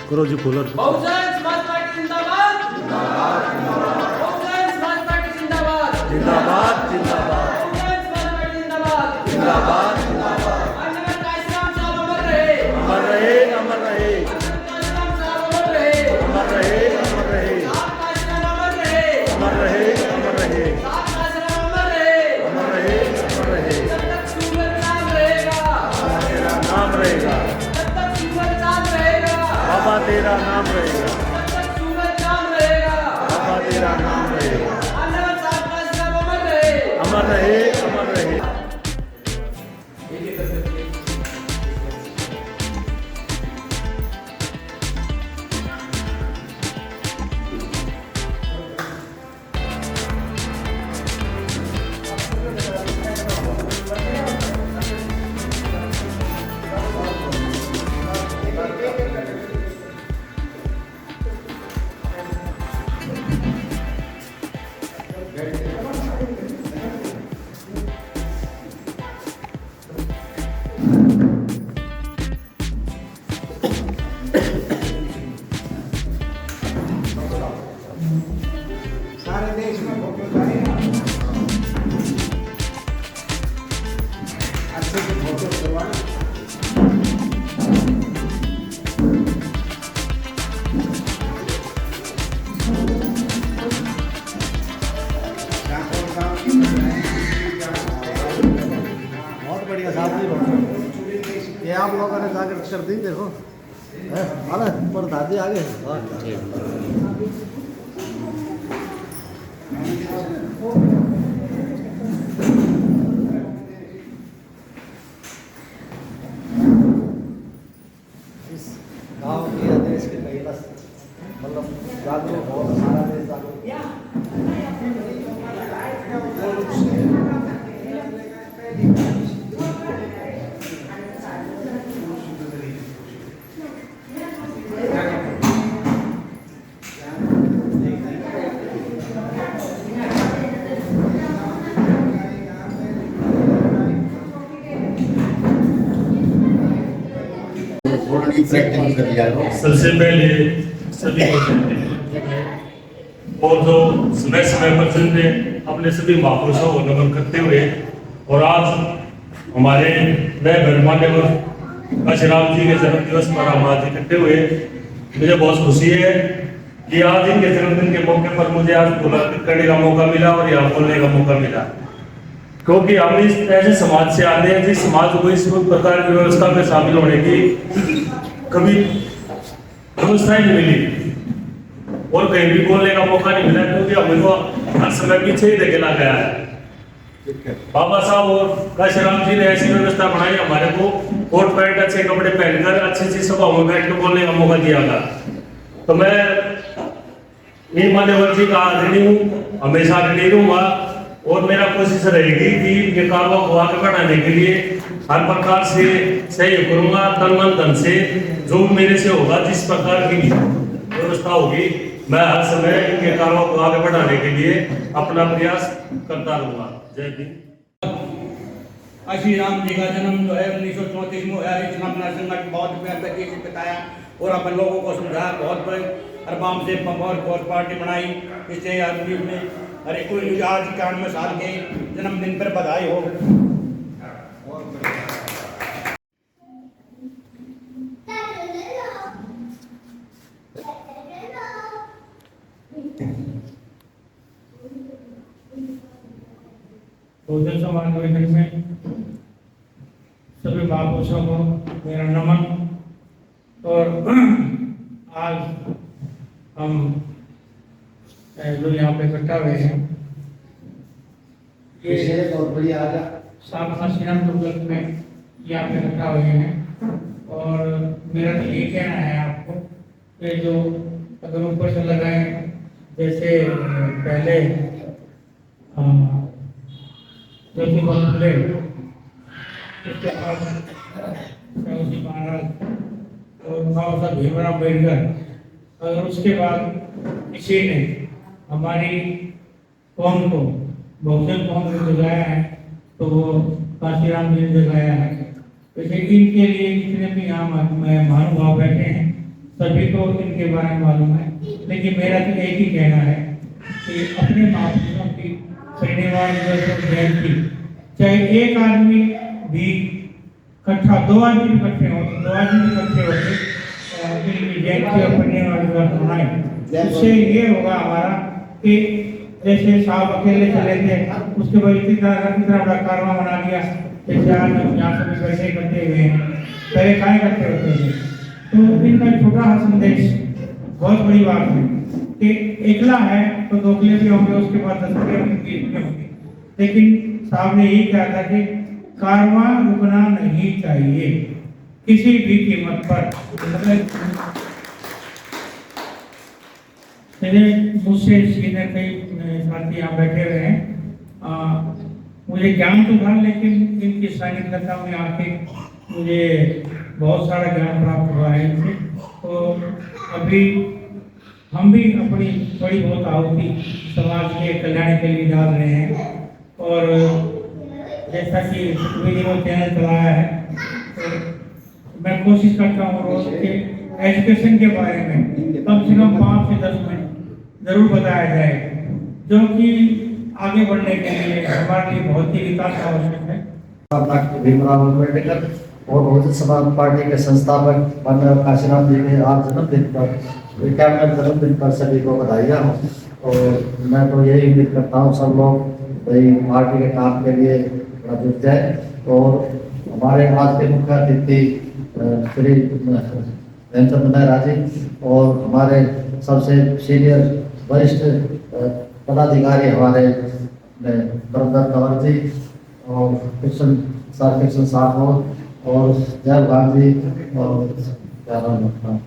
करो जी cooler. Bahujan Samaj party जिंदाबाद जिंदाबाद जिंदाबाद। बहुजन समाज पार्टी जिंदाबाद जिंदाबाद जिंदाबाद बहुजन समाज पार्टी जिंदाबाद जिंदाबाद जिंदाबाद। अन्नदाता काशीराम साहब अमर रहे अमर रहे अमर रहे काशीराम साहब अमर रहे अमर रहे अमर रहे साहब काशीराम अमर रहे अमर रहे अमर रहे साहब काशीराम अमर रहे अमर रहे अमर रहे। जब तक सूरज चांद रहेगा तेरा नाम रहेगा जब तक सूरज चांद रहेगा बाबा तेरा नाम रहेगा जब तक सूरज चांद रहेगा बाबा तेरा नाम रहेगा। अन्नदाता साहब काशीराम अमर रहे अमर रहे अमर रहे। सारे देश में फोटो करेगा अच्छे से फोटो करवाना। बहुत बढ़िया साहब जी। ये आप लोगों ने जाकर कर दी देखो अरे पर दादी आगे इस गांव के या देश के महिला मतलब जागरूक हो सारा देश जागरूक। सबसे पहले सभी को कहते हैं और जो समय समय पर चलते अपने सभी महापुरुषों को नमन करते हुए और आज हमारे नए गणमान्य काशीराम जी के जन्म दिवस पर हम आज इकट्ठे हुए। मुझे बहुत खुशी है कि आज इनके जन्मदिन के मौके पर मुझे आज बुलाने करने का मौका मिला और यहाँ बोलने का मौका मिला, क्योंकि हम इस ऐसे समाज से आते हैं जिस समाज को इस प्रकार की व्यवस्था में शामिल होने की कभी व्यवस्था ही नहीं मिली और कहीं भी बोलने का मौका नहीं मिला, क्योंकि हमें तो हर समय पीछे ही धकेला गया है। बाबा साहब और काशीराम जी ने ऐसी व्यवस्था बनाई हमारे को कोट पैंट अच्छे कपड़े पहनकर अच्छी अच्छी सभाओं में बैठ कर बोलने का मौका दिया था। तो मैं इन मान्यवर जी का ऋणी हूँ, हमेशा ऋणी रहूंगा और मेरा कोशिश रहेगी कि ये कार्यों को आगे बढ़ाने के लिए हर प्रकार से सहयोग करूंगा, तन मन धन से जो मेरे से होगा, जिस प्रकार की व्यवस्था होगी मैं हर समय इनके कार्यों को आगे बढ़ाने के लिए अपना प्रयास करता रहूंगा। जय हिंद। काशीराम जी का जन्म जो है 1934 में हुआ। इस अपना संगठन बहुत बेहतर से बताया और अपन लोगों को समझाया, बहुत बड़े अरबाम से बहुत पार्टी बनाई। इससे आदमी में अरे कोई आज 91 साल के जन्मदिन पर बधाई हो। बहुजन समाज बैठक में सभी महापुरुषों को मेरा नमन। और आज हम जो यहाँ पे इकट्ठा हुए हैं ये बहुत बढ़िया आजा सामना श्रीराम दुर्ग में यहाँ पे इकट्ठा हुए हैं। और मेरा तो ये कहना है आपको कि जो अगर ऊपर से लगाए जैसे पहले ज्योति फुले उसके बाद शिवाजी महाराज और बाबा साहब भीमराव अम्बेडकर और उसके बाद किसी ने हमारी कौम को बहुजन कौम को जगाया है तो वो काशीराम जी ने जगाया है। वैसे इनके लिए जितने भी यहाँ महानुभाव बैठे हैं सभी को इनके बारे में मालूम है, लेकिन मेरा तो एक ही कहना है कि अपने महापुरुषों की श्रीनिवास जयंती चाहे एक आदमी भी इकट्ठा, दो आदमी भी इकट्ठे होते इनकी जयंती और श्रीनिवास मनाए। उससे ये होगा हमारा कि जैसे साहब अकेले चले थे, उसके बाद इतना बड़ा कारवां बना दिया। जैसे आज हम यहाँ सभी बैठे करते हुए हैं, पहले काय करते होते थे, तो इनका छोटा सा संदेश बहुत बड़ी बात है कि एकला है तो दोगले भी होंगे, उसके बाद 10 होंगे, लेकिन साहब ने यही कहा था कि कारवां रुकना नहीं चाहिए किसी भी कीमत पर। मुझसे सीधे कई साथी यहाँ बैठे हुए हैं, मुझे ज्ञान तो था, लेकिन इनकी सानिध्यता में आके मुझे बहुत सारा ज्ञान प्राप्त हुआ है इनसे। तो अभी हम भी अपनी थोड़ी बहुत आहुति समाज के कल्याण के लिए डाल रहे हैं। और जैसा कि वीडियो चैनल चलाया है, तो मैं कोशिश करता हूँ रोज के एजुकेशन के बारे में कम से कम 5 से 10 मिनट जरूर बताया जाए, जो कि आगे बढ़ने के लिए हमारे लिए बहुत ही विकास आवश्यक है। डॉक्टर भीमराव अम्बेडकर और बहुजन समाज पार्टी के संस्थापक माननीय काशीराम जी के आज जन्मदिन पर इक्यावनवें जन्मदिन पर सभी को बधाइयाँ हो। और मैं तो यही उम्मीद करता हूँ सब लोग भाई पार्टी के काम के लिए जुट जाए। और हमारे आज के मुख्य अतिथि श्री हेमचंद मेहरा जी और हमारे सबसे सीनियर वरिष्ठ पदाधिकारी हमारे बरदर कंवर जी और कृष्ण साहब और जय गांधी और क्या नाम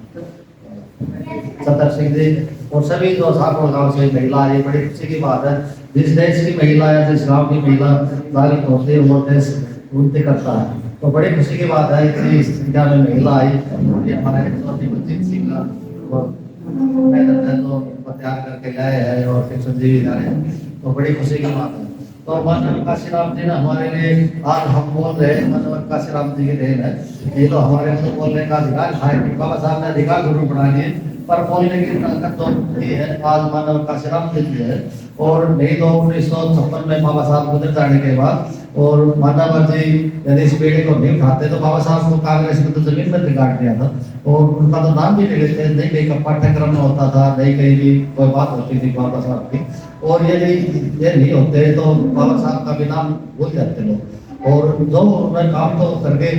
सतर सिंह जी और सभी जो साहब गाँव से महिला आई, बड़ी खुशी की बात है। जिस देश की महिला या जिस गाँव की महिला जागृत होती है वो देश उन्नति करता है। तो बड़ी खुशी की बात है इतनी संख्या में महिला आई। हमारे बलजीत सिंह का तो तैयार करके लाए हैं और कृष्ण जी भी जा रहे हैं, तो बड़ी खुशी की बात है। तो माननीय काशीराम जी ने हमारे लिए आज हम बोल रहे हैं, माननीय काशीराम जी की देन है। ये तो हमारे को बोलने का अधिकार है, बाबा साहब ने अधिकार जरूर बना दिए, पर बोलने की ताकत तो है आज माननीय काशीराम जी की है। और नहीं तो 1956 में बाबा साहब गुजर जाने के बाद और मानव जी यदि इस पीढ़ी को नहीं उठाते तो बाबा साहब को कांग्रेस में तो जमीन में रिकार्ड दिया था और उनका तो नाम भी नहीं लेते, नहीं कहीं का पाठ्यक्रम में होता था, नहीं कहीं भी कोई बात होती थी बाबा साहब की। और यदि ये नहीं होते तो बाबा साहब का भी नाम भूल जाते लोग। और जो उन्होंने काम तो करके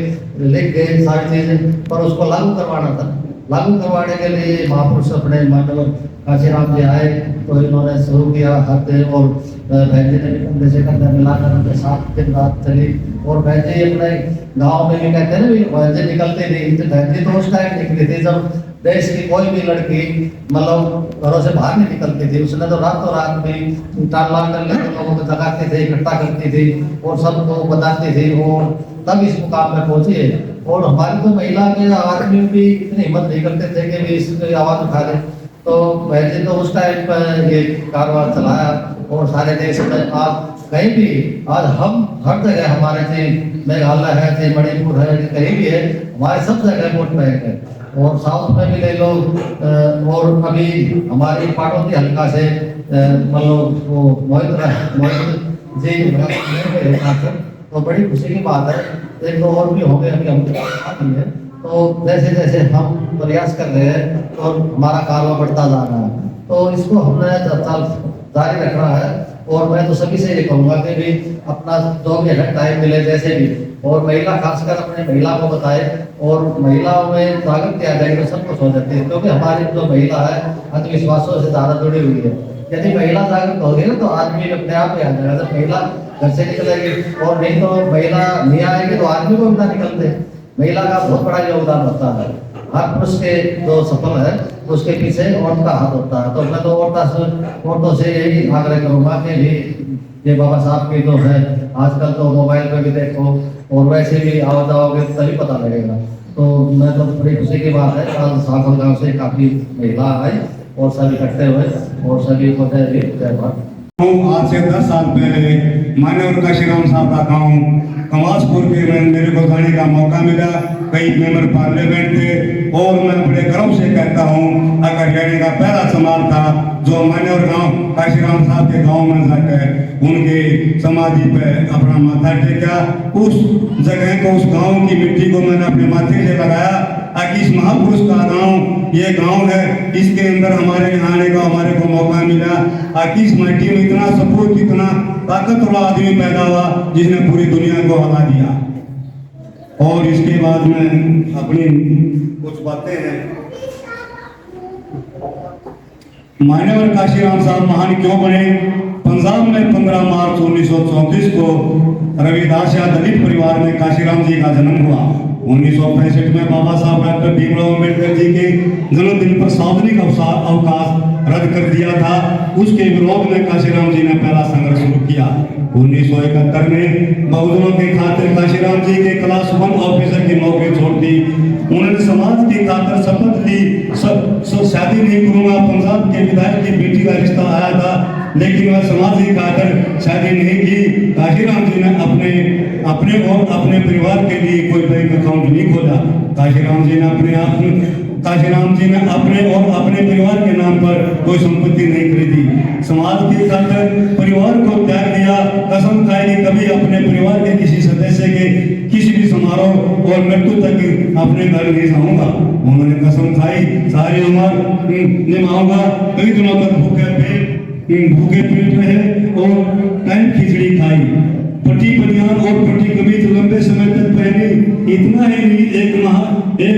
लिख गए सारी चीजें, पर उसको लागू करवाना था। लागू करवाने के लिए महापुरुष अपने मानव काशीराम जी आए तो इन्होंने शुरू किया हर दिन। और बहन जी ने भी कंधे से कंधा मिलाकर उनके साथ दिन रात चली। और बहन जी अपने गाँव में भी कहते हैं ना, बहन जी निकलती थी, बहन जी तो उस टाइम निकली थी जब देश की कोई भी लड़की मतलब घरों से बाहर नहीं निकलती थी। उसने तो रातों रात भी टाल कर लेकर लोगों को जगाती थी, इकट्ठा करती थी और सबको बताती थी, और तब इस मुकाम में पहुंची है। और हमारी तो महिला के आदमी भी इतनी हिम्मत नहीं करते थे कि भी इसकी आवाज उठा ले। तो पहले तो उस टाइम पर ये कारोबार चलाया और सारे देश में आज कहीं भी आज हम हर जगह हमारे थे, मेघालय है, थे मणिपुर है, कहीं भी है, हमारे सब जगह वोट बैंक है। और साउथ में भी ले लो। और अभी हमारी पाटौदी हल्का से मतलब वो मोहित जी, तो बड़ी खुशी की बात है। एक दो और भी होंगे अभी हम है। तो जैसे जैसे हम प्रयास कर रहे हैं और हमारा कारोबार बढ़ता जा रहा है, तो इसको हमने जारी रखना है। और मैं तो सभी से ये कहूँगा कि भी अपना 2 घंटे टाइम मिले जैसे भी, और महिला खासकर अपने महिला को बताए और महिलाओं में जागृति आ जाएगी तो सब कुछ हो जाती है। क्योंकि हमारी जो महिला है अंधविश्वासों से ज्यादा जुड़ी हुई है। यदि महिला जागृत होगी ना तो आदमी अपने आप ही आ जाएगा। जब महिला घर से निकलेगी और नहीं तो महिला नहीं आएगी तो आदमी को भी निकलते। महिला का बहुत बड़ा योगदान होता है। हर पुरुष के जो सफल है उसके पीछे औरत का हाथ होता है। तो मैं तो औरतों से यही आग्रह करूंगा कि भी ये बाबा साहब की जो है आजकल तो मोबाइल पे भी देखो और वैसे भी आओ जाओगे तभी पता लगेगा। तो मैं तो बड़ी खुशी की बात है कल सागर गाँव से काफी महिला आई और सभी इकट्ठे हुए और सभी को जय भारत। आज से 10 साल पहले मान्यवर काशीराम साहब का गांव कमासपुर के में मेरे को जाने का मौका मिला। कई मेंबर पार्लियामेंट थे और मैं बड़े गर्व से कहता हूँ अगर हरियाणा का पहला समाज था जो मान्यवर गांव काशीराम साहब के गांव में जाकर उनके समाधि पे अपना माथा टेका। उस जगह को, उस गांव की मिट्टी को मैंने अपने माथे से लगाया ताकि इस महापुरुष का गांव, ये गांव है, इसके अंदर हमारे यहाँ आने का हमारे को मौका मिला ताकि इस मिट्टी में इतना सपूत, इतना ताकतवर आदमी पैदा हुआ जिसने पूरी दुनिया को हला दिया। और इसके बाद में अपनी कुछ बातें हैं। मान्यवर काशीराम साहब महान क्यों बने? पंजाब में 15 मार्च 1934 को रविदास या दलित परिवार में काशीराम जी का जन्म हुआ। 1965 में बाबा साहब डॉक्टर भीमराव अम्बेडकर जी के जन्मदिन पर सार्वजनिक अवकाश रद्द कर दिया था। उसके विरोध में काशीराम जी ने पहला संघर्ष शुरू किया। 1971 में बहुजनों के खातिर काशीराम जी के क्लास 1 ऑफिसर की नौकरी छोड़ दी। उन्होंने समाज की खातिर शपथ ली, शादी नहीं करूंगा। पंजाब के विधायक की बेटी का रिश्ता आया था लेकिन वह समाज की खातिर शादी नहीं की। काशीराम जी ने अपने और अपने परिवार के लिए कोई बैंक अकाउंट नहीं खोला। काशीराम जी ने अपने और अपने परिवार के नाम पर कोई संपत्ति नहीं खरीदी। समाज की खातिर परिवार को त्याग दिया। कसम खाई कि कभी अपने परिवार के किसी सदस्य के किसी भी समारोह और मृत्यु तक अपने घर नहीं जाऊंगा। उन्होंने कसम खाई सारी उम्र निभाऊंगा। कई दिनों तक भूखे पेट रहे और टाइम खिचड़ी खाई, पट्टी बनियान और पट्टी कमीज लंबे समय तक पहनी। इतना ही नहीं, एक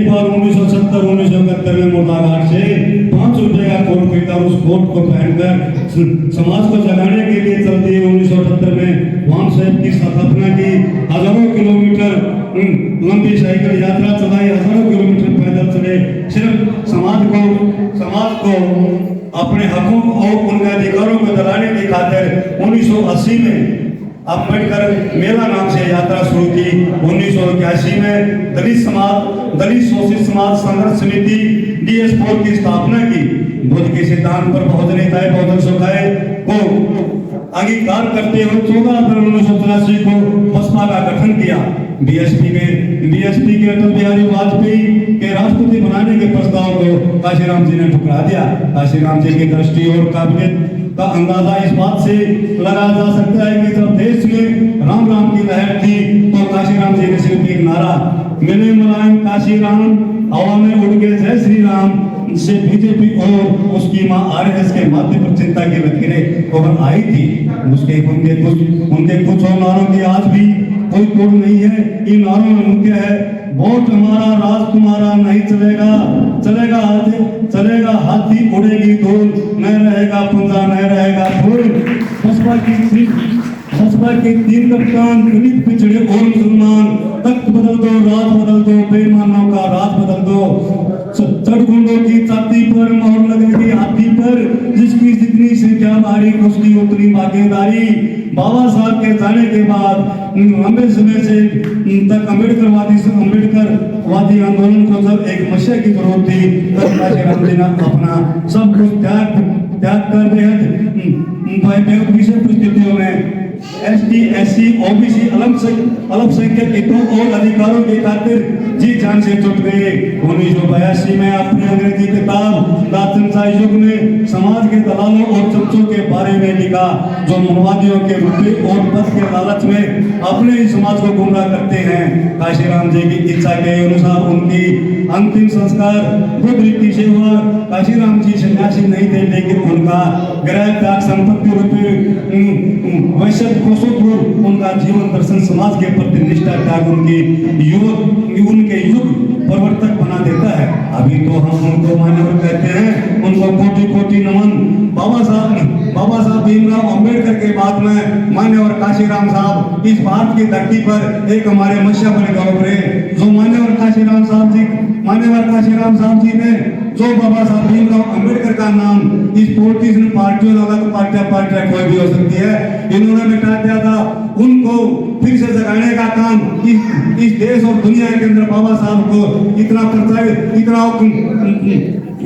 बार 1970-1971 में मुर्दाघाट से 5 रुपए का कोट खरीदा। उस कोट को पहनकर समाज को जगाने के लिए चलती 1978 में वाम साहब की स्थापना की। हजारों किलोमीटर लंबी साइकिल यात्रा चलाई, हजारों किलोमीटर पैदल चले। सिर्फ समाज को अपने हकों और उनके अधिकारों को दिलाने की खातिर 1980 में अम्बेडकर मेला नाम से यात्रा शुरू की। 1981 में दलित शोषित समाज संघर्ष समिति DS4 की स्थापना की। बुद्ध के सिद्धांत पर बहुजन हिताय बहुजन सुखाय को अंगीकार करते हुए 14 अप्रैल 1983 को बसपा का गठन किया। बीएसपी के अटल बिहारी वाजपेयी के राष्ट्रपति बनाने के प्रस्ताव को काशीराम जी ने ठुकरा दिया। काशीराम जी की दृष्टि और काबिलियत का अंदाजा इस बात से लगाया जा सकता है कि जब देश में राम राम की लहर थी तो काशीराम जी ने सिर्फ एक नारा, मिले मुलायम काशीराम, हवा में उड़ के जय श्री राम से बीजेपी और उसकी मां आरएसएस के माथे पर चिंता की लकीरें उभर आई थी। उनके कुछ और नारों की आज भी कोई तोड़ नहीं है। इन नारों में मुख्य है, वोट हमारा राज तुम्हारा नहीं चलेगा हाथी उड़ेगी धूल, न रहेगा पंजा न रहेगा फूल। बसपा के 3 कप्तान, दलित पिछड़े और मुसलमान, तख्त बदल दो, राज बदल दो, बेईमानों का राज बदल दो। चढ़गुंडों की छाती पर मोहर लगेगी हाथी पर, जिसकी जितनी संख्या भारी उसकी उतनी भागीदारी। बाबा साहब के जाने के बाद लंबे समय से तक अम्बेडकरवादी आंदोलन को जब एक मशीह की जरूरत थी तब काशीराम जी ने अपना सब कुछ त्याग कर बेहद विषय परिस्थितियों में ST, SC, OBC अल्पसंख्यक हितों और अधिकारों की खातिर जी जान से जुट गए। 1982 में अपनी अंग्रेजी किताब लातनशाही युग में समाज के दलालों और चमचों के बारे में लिखा जो मनवादियों के रुपये और पद के लालच में अपने ही समाज को गुमराह करते हैं। काशीराम जी की इच्छा के अनुसार उनकी अंतिम संस्कार बुद्ध रीति से हुआ। काशीराम जी सन्यासी नहीं थे लेकिन उनका गृह त्याग, संपत्ति रुपये, वैश्य कोषों उनका जीवन दर्शन, समाज के प्रति निष्ठा त्याग उनके युग परिवर्तक बना देता है। अभी तो हम उनको मान्यवर कहते हैं, उनको कोटि कोटि नमन। बाबा साहब भीमराव अम्बेडकर के बाद में मान्यवर काशीराम साहब इस भारत की धरती पर एक हमारे मशीह बने गए उभरे। जो मान्यवर काशीराम साहब जी ने जो बाबा साहब भीमराव अम्बेडकर का नाम इस पॉलिटिशियन पार्टियों अलग पार्टियां कोई भी हो सकती है, इन्होंने मिटा दिया था। उनको फिर से जगाने का काम इस देश और दुनिया के अंदर बाबा साहब को इतना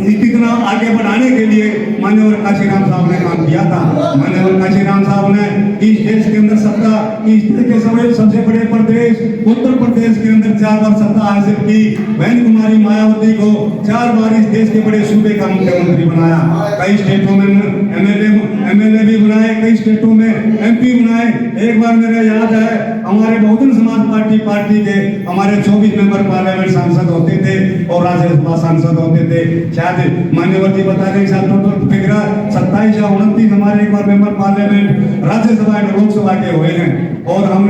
इतना आगे बढ़ाने के लिए माननीय काशीराम साहब ने काम किया था। माननीय काशीराम साहब ने इस देश के अंदर सत्ता, इस देश के सबसे बड़े प्रदेश उत्तर प्रदेश के अंदर 4 बार सत्ता हासिल की। बहन कुमारी मायावती को 4 बार इस देश के बड़े सूबे का मुख्यमंत्री बनाया। कई स्टेटों में एमएलए भी बनाए, कई स्टेटों में एमपी बनाए। एक बार मेरा याद है, हमारे बहुजन समाज पार्टी के हमारे 24 मेंबर पार्लियामेंट सांसद होते थे और राज्यसभा सांसद होते थे। शायद मान्यवर जी बता रहे टोटल फिगर 27 या 29 हमारे एक बार मेंबर पार्लियामेंट राज्यसभा और लोकसभा के हुए हैं। और हम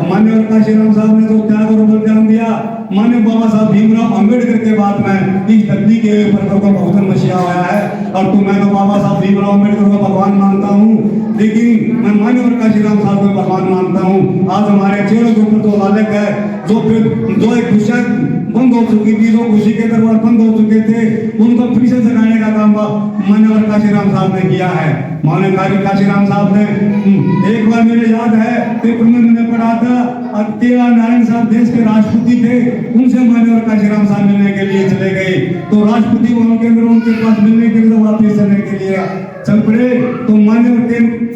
मान्यवर काशीराम साहब ने तो त्याग और बलिदान दिया। माननीय बाबा साहब भीमराव अंबेडकर के बाद में इस धरती के ऊपर को बहुजन मसीहा आया है। और तो मैं तो बाबा साहब भीमराव अंबेडकर को भगवान मानता हूँ, लेकिन मैं मान्यवर काशीराम साहब को भगवान मानता हूँ। आज हमारे चेहरों के ऊपर तो लालक है, जो एक खुशियाँ बंद हो चुकी थी, जो खुशी के दरबार बंद हो चुके थे, उनको फिर से जगाने का काम मान्यवर काशीराम साहब ने किया है। माननीय काशीराम साहब ने एक बार मेरे याद है पेपर में मैंने पढ़ा था, के.आर. नारायण साहब देश के राष्ट्रपति थे, उनसे मान्यवर काशीराम साहब मिलने के लिए चले गए। तो राष्ट्रपति भवन के अंदर उनके पास मिलने के लिए वापस चलने के लिए चल पड़े। तो मान्यवर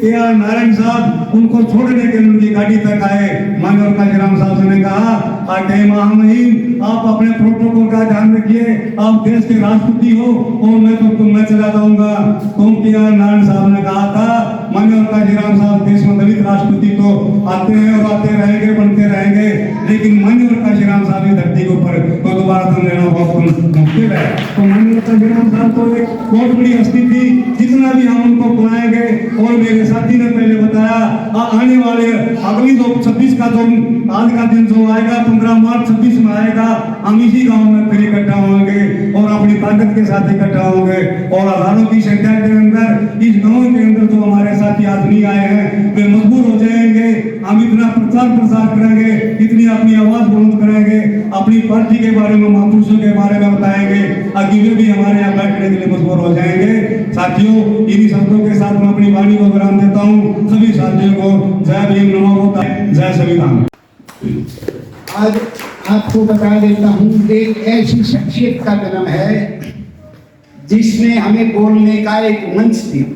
के.आर. नारायण साहब उनको छोड़ने के लिए उनकी गाड़ी तक आए। मान्यवर काशीराम साहब ने कहा, महामहिम आप अपने प्रोटोकॉल का ध्यान रखिए, आप देश के राष्ट्रपति हो और मैं चला जाऊंगा। तो के.आर. नारायण साहब ने कहा था, मान्यवर काशीराम साहब देश में दलित राष्ट्रपति तो आते हैं और आते रहेंगे, बनते रहेंगे, लेकिन मान्यवर काशीराम साहब की धरती के ऊपर तो दोबारा दम लेना बहुत मुश्किल है। तो मान्यवर काशीराम साहब तो एक बहुत बड़ी हस्ती थी, जितना भी हम उनको बुलाएंगे। और मेरे साथी ने पहले बताया, आने वाले अगली 26 का जो आज का दिन जो आएगा 15 मार्च 26 में आएगा, हम इसी गांव में फिर इकट्ठा होंगे और अपनी ताकत के साथ इकट्ठा होंगे। और हजारों की संख्या के अंदर इस गांव के अंदर जो हमारे साथी आदमी आए हैं वे मजबूर हो जाएंगे। हम इतना प्रचार प्रसार करेंगे, इतनी अपनी आवाज बुलंद करेंगे, अपनी पार्टी के बारे में, महापुरुषों के बारे में बताएंगे, ताकि वे भी हमारे यहाँ बैठने के लिए मजबूर हो जाएंगे। साथियों, इन्हीं शब्दों के साथ मैं अपनी वाणी को विराम देता हूँ। सभी साथियों को जय भीम, नमो बुद्धाय, जय संविधान। आज आपको बता देता हूँ, एक ऐसी शख्सियत का जन्म है जिसने हमें बोलने का एक मंच दिया।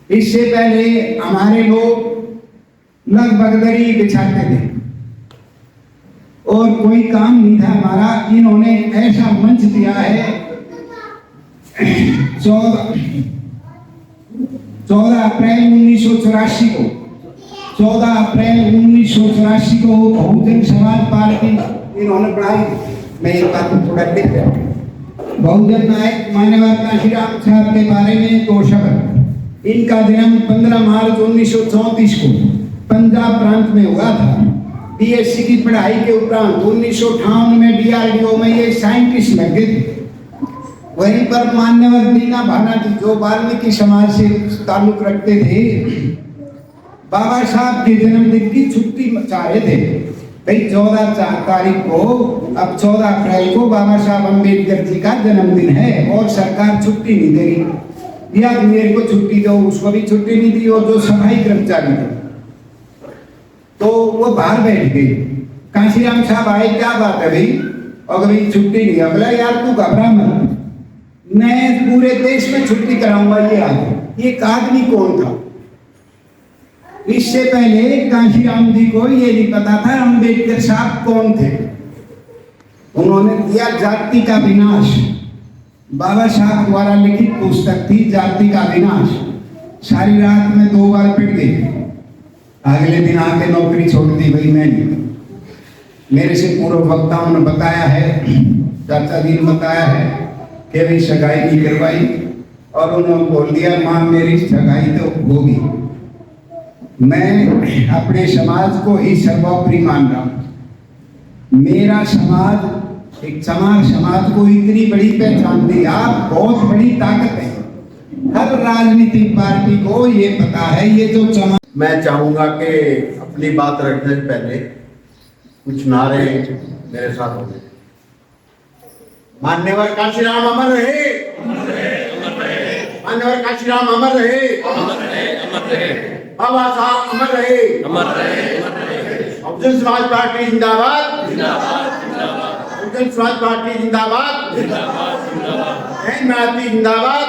इससे पहले हमारे लोग लगभग दरी बिछाते थे और कोई काम नहीं था हमारा। इन्होंने ऐसा मंच दिया है। 14 अप्रैल 1984 को 14 अप्रैल 1984 को बहुजन समाज पार्टी इन्होंने बनाई। मैं एक बात थोड़ा लिख दिया। बहुजन नायक मान्यवर काशीराम साहब के बारे में 2 शब्द। इनका जन्म 15 मार्च 1934 को पंजाब प्रांत में हुआ था। बीएससी की पढ़ाई के उपरांत 1958 में डीआरडीओ में ये साइंटिस्ट लग गए थे। वहीं पर मान्यवर दीना भाना जी, जो वाल्मीकि समाज से ताल्लुक रखते थे, बाबा साहब के जन्मदिन की छुट्टी चाह रहे थे। भाई 14 तारीख को, अब 14 अप्रैल को बाबा साहब अम्बेडकर जी का जन्मदिन है और सरकार छुट्टी नहीं दे रही। या मेरे को छुट्टी दो, उसको भी छुट्टी नहीं दी। और जो सफाई कर्मचारी थे तो वो बाहर बैठ गए। काशीराम साहब आए, क्या बात है भाई, और भाई छुट्टी नहीं। अगला यार तू घबरा मत, मैं पूरे देश में छुट्टी कराऊंगा। ये आदमी, ये आदमी कौन था? इससे पहले काशीराम जी को ये नहीं पता था अम्बेडकर साहब कौन थे। उन्होंने दिया जाति का विनाश, बाबा साहब द्वारा लिखित पुस्तक थी जाति का विनाश। सारी रात में 2 बार पिट गए। अगले दिन आके नौकरी छोड़ दी। भाई मैं नहीं, मेरे से पूर्व वक्ताओं ने बताया है, चाचा जी ने बताया है कि भाई सगाई नहीं करवाई और उन्होंने बोल दिया मां मेरी सगाई तो होगी। मैं अपने समाज को ही सर्वोपरि मान रहा हूं। मेरा समाज, एक समाज को इतनी बड़ी पहचान दी। आप बहुत बड़ी ताकत है। हर राजनीतिक पार्टी को ये पता है, ये जो मैं चाहूंगा कि अपनी बात रखने से पहले कुछ नारे मेरे साथ हो गए। मान्यवर काशीराम अमर रहे, मान्यवर काशीराम अमर रहे, बाबा साहब अमर रहे, बहुजन समाज पार्टी जिंदाबाद, बहुजन बहुजन समाज पार्टी जिंदाबाद, जय मायावती जिंदाबाद।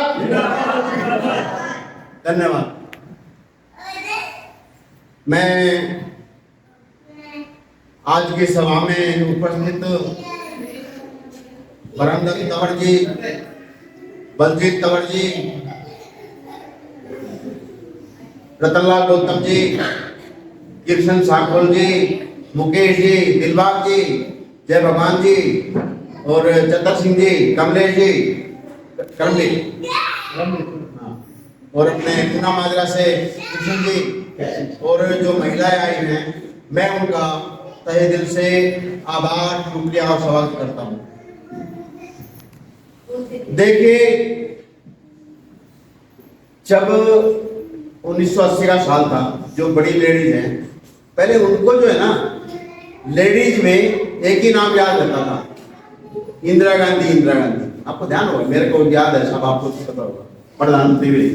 धन्यवाद। मैं आज की सभा में उपस्थित बरमदल तंवर जी, बलजीत तंवर जी, रतनलाल गौतम जी, किशन साकोल जी, मुकेश जी, दिलबाग जी, जय भगवान जी और चतर सिंह जी, कमलेश जी, करमजीत, हाँ, और अपने पूना माजरा से किशन जी और जो महिलाएं आई हैं, मैं उनका तहे दिल से आभार, शुक्रिया और स्वागत करता हूँ। देखिए, जब 1980 का साल था, जो बड़ी लेडीज हैं, पहले उनको जो है ना, लेडीज में एक ही नाम याद रहता था, इंदिरा गांधी। इंदिरा गांधी, आपको ध्यान होगा, मेरे को याद है, सब आपको पता होगा, प्रधानमंत्री भी।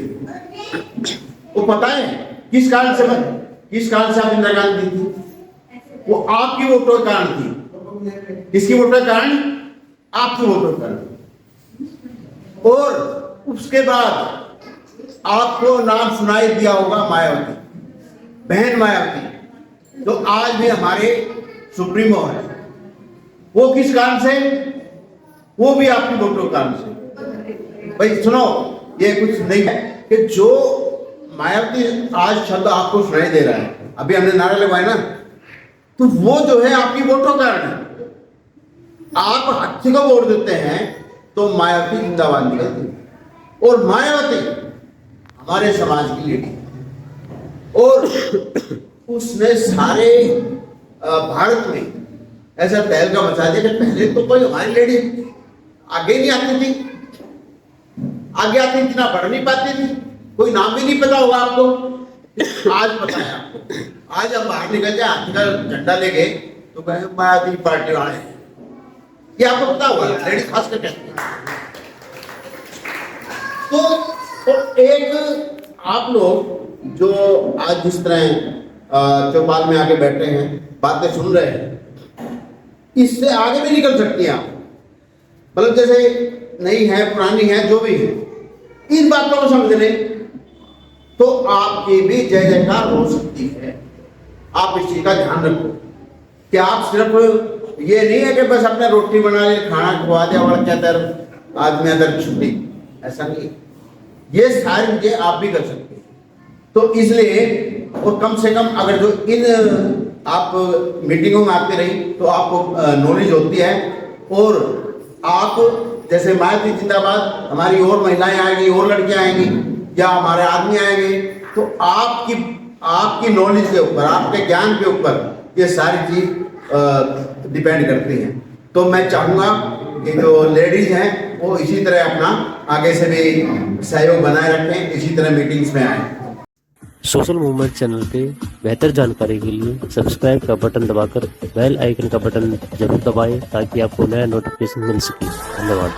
वो पता है किस कारण से आप इंदिरा गांधी थी? वो आपकी वोटों के कारण थी। किसकी वोटों के कारण? आपकी वोटों के कारण। और उसके बाद आपको नाम सुनाई दिया होगा मायावती, बहन मायावती, जो आज भी हमारे सुप्रीमो है। वो किस कारण से? वो भी आपकी वोटों के कारण से। भाई सुनो, ये कुछ नहीं है कि जो मायावती आज शब्द आपको सुनाई दे रहा है, अभी हमने नारा लगवाया ना, तो वो जो है आपकी वोटों का कारण है। आप हाथी को वोट देते हैं तो मायावती जिंदाबाद निकलती, और मायावती हमारे समाज की लेडी, और उसने सारे भारत में ऐसा तहलका मचा दिया कि पहले तो कोई हमारी लेडी आगे नहीं आती थी, आगे आती इतना बढ़ नहीं पाती थी, कोई नाम भी नहीं पता होगा आपको, आज पता है आपको। आज हम बाहर निकल जाए, हाथी का झंडा लेके, तो कहें मायावती पार्टी वाले हैं, ये आपको पता होगा, लेडीज खास करके। तो एक आप लोग जो आज जिस तरह चौपाल में आके बैठे हैं, बातें सुन रहे हैं, इससे आगे भी निकल सकती हैं आप, मतलब जैसे नई है, पुरानी है, जो भी है, इन बातों को समझ लें तो आपकी भी जय जयकार हो सकती है। आप इस चीज का ध्यान रखो कि आप सिर्फ ये नहीं है कि बस अपने रोटी बना ले, खाना खवा दिया और क्या तरफ आदमी अदर छुट्टी, ऐसा नहीं। ये सारी चीजें आप भी कर सकते हैं। तो इसलिए, और कम से कम अगर जो इन आप मीटिंगों में आते रही तो आपको नॉलेज होती है, और आप जैसे मायावती जिंदाबाद, हमारी और महिलाएं आएंगी, और लड़कियां आएंगी, या हमारे आदमी आएंगे, तो आपकी नॉलेज के ऊपर, आपके ज्ञान के ऊपर ये सारी चीज डिपेंड करती हैं। तो मैं चाहूँगा कि जो लेडीज हैं वो इसी तरह अपना आगे से भी सहयोग बनाए रखें, इसी तरह मीटिंग्स में आएँ। सोशल मूवमेंट चैनल पे बेहतर जानकारी के लिए सब्सक्राइब का बटन दबाकर बेल आइकन का बटन जरूर दबाएं, ताकि आपको नया नोटिफिकेशन मिल सके। धन्यवाद।